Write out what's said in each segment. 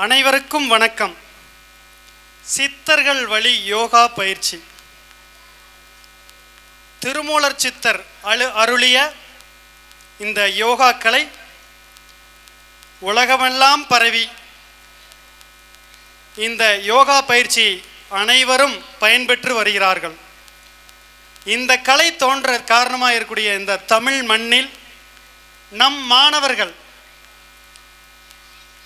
அனைவருக்கும் வணக்கம். சித்தர்கள் வழி யோகா பயிற்சி. திருமூலர் சித்தர் அருளிய இந்த யோகா கலை உலகமெல்லாம் பரவி இந்த யோகா பயிற்சி அனைவரும் பயன்பெற்று வருகிறார்கள். இந்த கலை தோன்ற காரணமாக இருக்கக்கூடிய இந்த தமிழ் மண்ணில் நம் மாணவர்கள்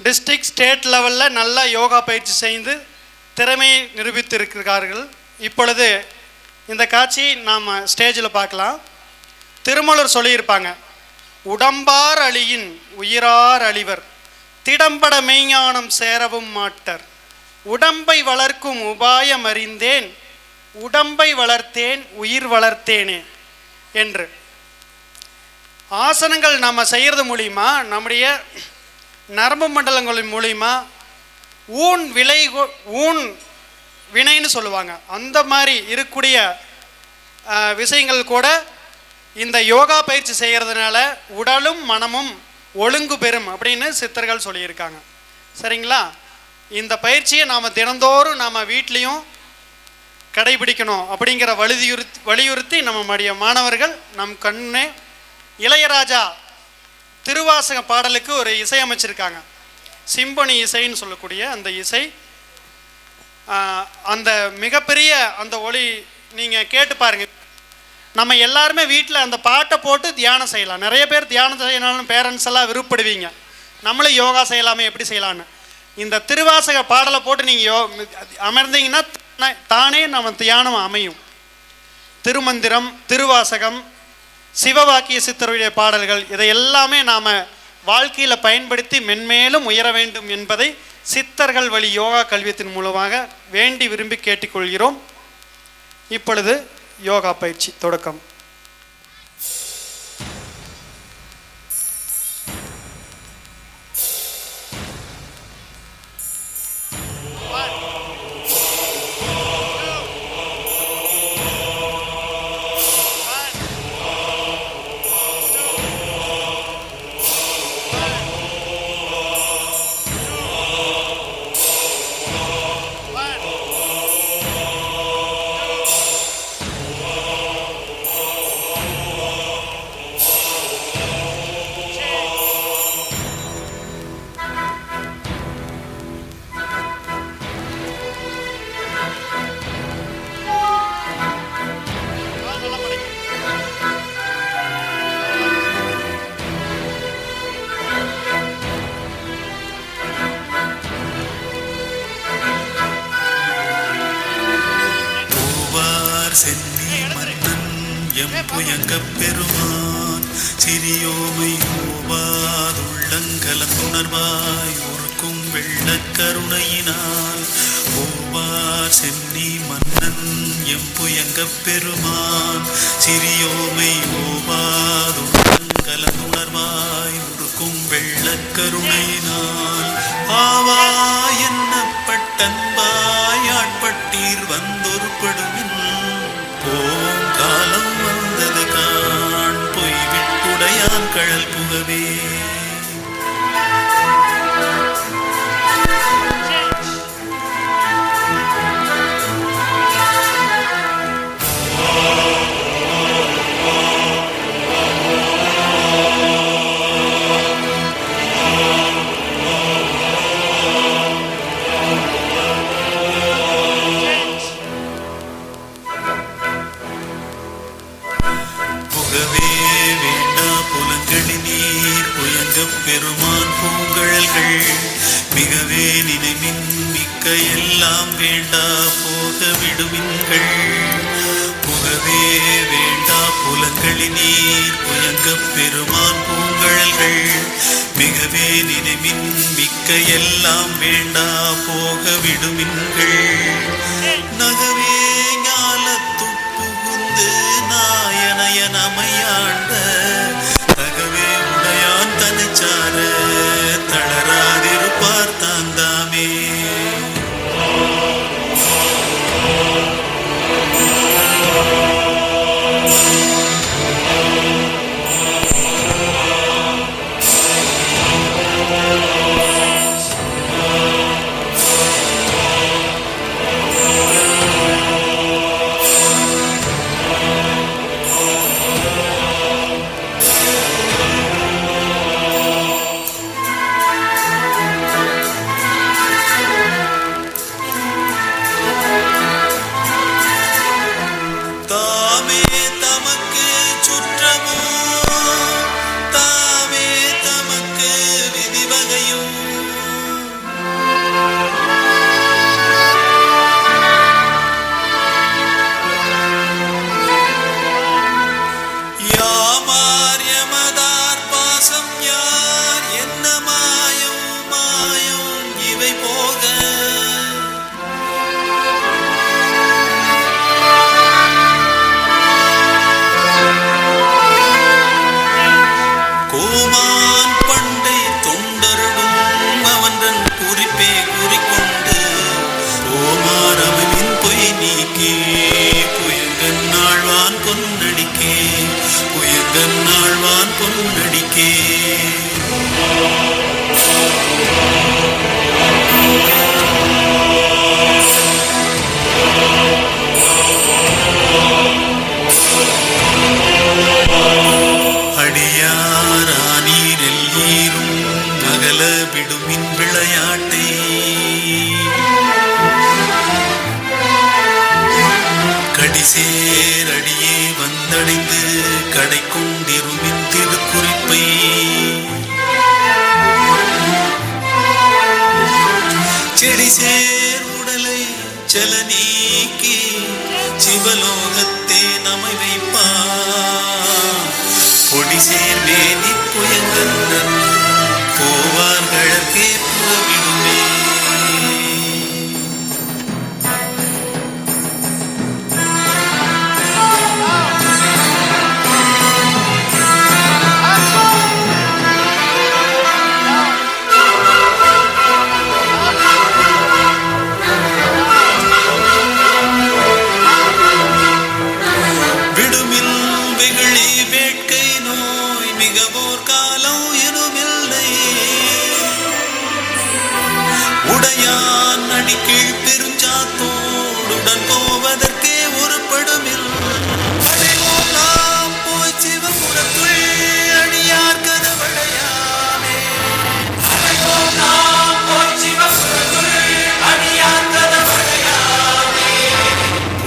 டிஸ்ட்ரிக்ட் ஸ்டேட் லெவலில் நல்லா யோகா பயிற்சி செய்து திறமையை நிரூபித்திருக்கிறார்கள். இப்பொழுது இந்த காட்சியை நாம் ஸ்டேஜில் பார்க்கலாம். திருமூலர் சொல்லியிருப்பாங்க, உடம்பார் அழியின் உயிரார் அழிவர், திடம்பட மெய்ஞானம் சேரவும் மாட்டர், உடம்பை வளர்க்கும் உபாயம் அறிந்தேன், உடம்பை வளர்த்தேன் உயிர் வளர்த்தேனே என்று. ஆசனங்கள் நம்ம செய்கிறது மூலிமா நம்முடைய நரம்பு மண்டலங்களின் மூலிமா ஊன் வினைன்னு சொல்லுவாங்க, அந்த மாதிரி இருக்கக்கூடிய விஷயங்கள் கூட இந்த யோகா பயிற்சி செய்கிறதுனால உடலும் மனமும் ஒழுங்கு பெறும் அப்படின்னு சித்தர்கள் சொல்லியிருக்காங்க. சரிங்களா? இந்த பயிற்சியை நாம் தினந்தோறும் நாம் வீட்லேயும் கடைபிடிக்கணும் அப்படிங்கிற வலியுறுத்தி நம்முடைய மாணவர்கள் நம் கண்ணே இளையராஜா திருவாசக பாடலுக்கு ஒரு இசை அமைச்சிருக்காங்க. சிம்பொனி இசைன்னு சொல்லக்கூடிய அந்த இசை, அந்த மிகப்பெரிய அந்த ஒளி நீங்கள் கேட்டு பாருங்கள். நம்ம எல்லாருமே வீட்டில் அந்த பாட்டை போட்டு தியானம் செய்யலாம். நிறைய பேர் தியானம் செய்யணும்னு பேரண்ட்ஸ் எல்லாம் விருப்பப்படுவீங்க, நம்மளும் யோகா செய்யலாமே எப்படி செய்யலான்னு. இந்த திருவாசக பாடலை போட்டு நீங்கள் அமர்ந்தீங்கன்னா தானே நம்ம தியானம் அமையும். திருமந்திரம், திருவாசகம், சிவவாக்கிய சித்தருடைய பாடல்கள், இதை எல்லாமே நாம் வாழ்க்கையில் பயன்படுத்தி மென்மேலும் உயர வேண்டும் என்பதை சித்தர்கள் வழி யோகா கல்வியத்தின் மூலமாக வேண்டி விரும்பி கேட்டுக்கொள்கிறோம். இப்பொழுது யோகா பயிற்சி தொடக்கம். சென்னி மன்னன் எம்புயங்கப் பெருமான் சிறியோமை ஓவாதுள்ளங்கலந்துணர்வாய் ஒருக்கும் வெள்ளக் கருணையினால் ஓவார் சென்னி மன்னன் எம்புயங்கப் பெருமான் சிறியோமை ஓவாதுள்ளங்கலந்துணர்வாய் ஒருக்கும் வெள்ளக் கருணையினால் ஆவா என்னப்பட்டன்பாய் ஆட்பட்டீர் வந்தொருப்படுமின் போம் காலம் வந்தது காண் பொய் விட்டுடையான் கழல் புகவே. பெருமான் பூங்கழல்கள் மிகவே நினைவின் மிக்க எல்லாம் வேண்டா போக விடுவின்கள் புகவே வேண்டா புலங்களினீர் புயங்கப் பெருமான் பூங்கழல்கள் மிகவே நினைவின் மிக்க எல்லாம் வேண்டா போக விடுவின்கள் நகவே ஞாலத்துட் புகுந்து நாயனயனமையாண்ட தகவே உடையான் தனிச்சார தளராதிருப்பார் தாந்தாமே. தமக்கு சுற்றமோ தாமே தமக்கு விதிவகையும் யாமார் யமதார் பாசம் யார் என்ன மாயம் மாயம் இவை போக கோமான் பண்டை தொண்டருடும் அவன்றன் குறிப்பே குறிக்கொண்டு கோமார் அவனின் பொய் நீக்கே புயங்கன் ஆழ்வான் பொன்னடிக்கே புயங்கன் ஆழ்வான் பொன்னடிக்கே அடியாரானீரில் ஈரும் அகல விடுமின் விளையாட்டை கடிசேர் அடியே வந்தடைந்து கடை கொண்டிருமின் திருக்குறிப்பை செடிசேர் உடலை செல நீக்கி சிவலோகத்தே நம்மை வைப்பார் பொடிசேர் மேனி புயங்கன்னன் போவார்களே புறவிடுமே விடுமில் வெகுளி வேட்கை நோய் மிகவோர் காலம் எனுமில்லை உடையான் அடிக்கீழ் பெருஞ்சாத்தோடுடன் போவதற்கே ஒரு படுமில் அடைவோம் நாம் போய் சிவபுரத்துள் அடியார் கதவடையாமே அடைவோம் நாம் போய் சிவபுரத்துள் அடியார் கதவடையாமே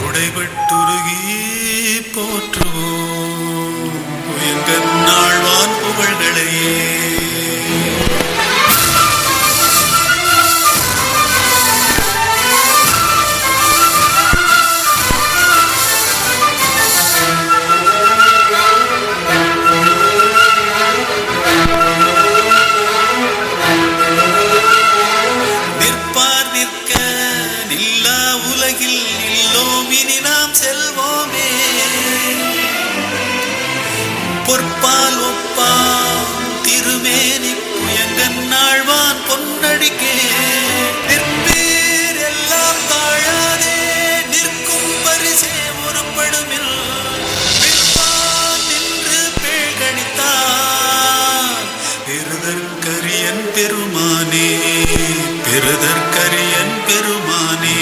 உடைபட்டுருகி போற்றுவோம் புயங்கன் ஆழ்வான் புகழ்களையே நிற்பார் நிற்க நில்லா உலகில் இல்லோம் இனி நாம் செல்வோமே பொற்பால் ஒப்பா திருமேனி புயங்கன் ஆழ்வான் பொன்னடிக்கே நிற்பீர் எல்லாம் தாழாதே நிற்கும் பரிசே ஒரு படுமில் நிற்பான் நின்று பேழ்கணித்தான் பெருதற்கரியன் பெருமானே பெருதற்கரியன் பெருமானே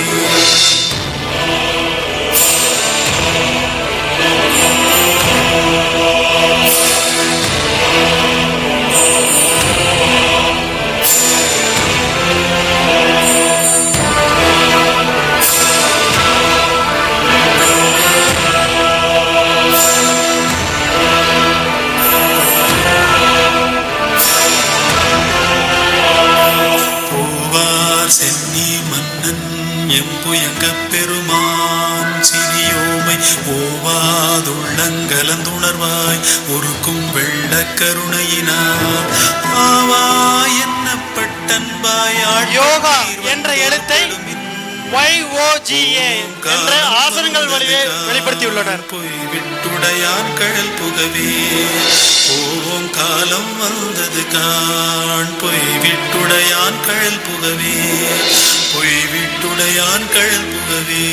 போவார் சென்னி மன்னன் எம்புயங்கப் பெருமான் சிறியோமை ஓவாதுள்ளங்கலந்துணர்வாய் ஒருக்கும் வெள்ள கருணையினார் ஆவாய் என்னப்பட்டன்பாய் யோகா என்ற எழுத்தை YOGA என்ற ஆசனங்கள் வழியே வெளிப்படுத்தியுள்ளனர். போய் விட்டுடையான் கழல் புகவே போவோம் காலம் வந்தது காண் பொய் விட்டுடையான் கழல் புகவே பொய் விட்டுடையான் கழல் புகவே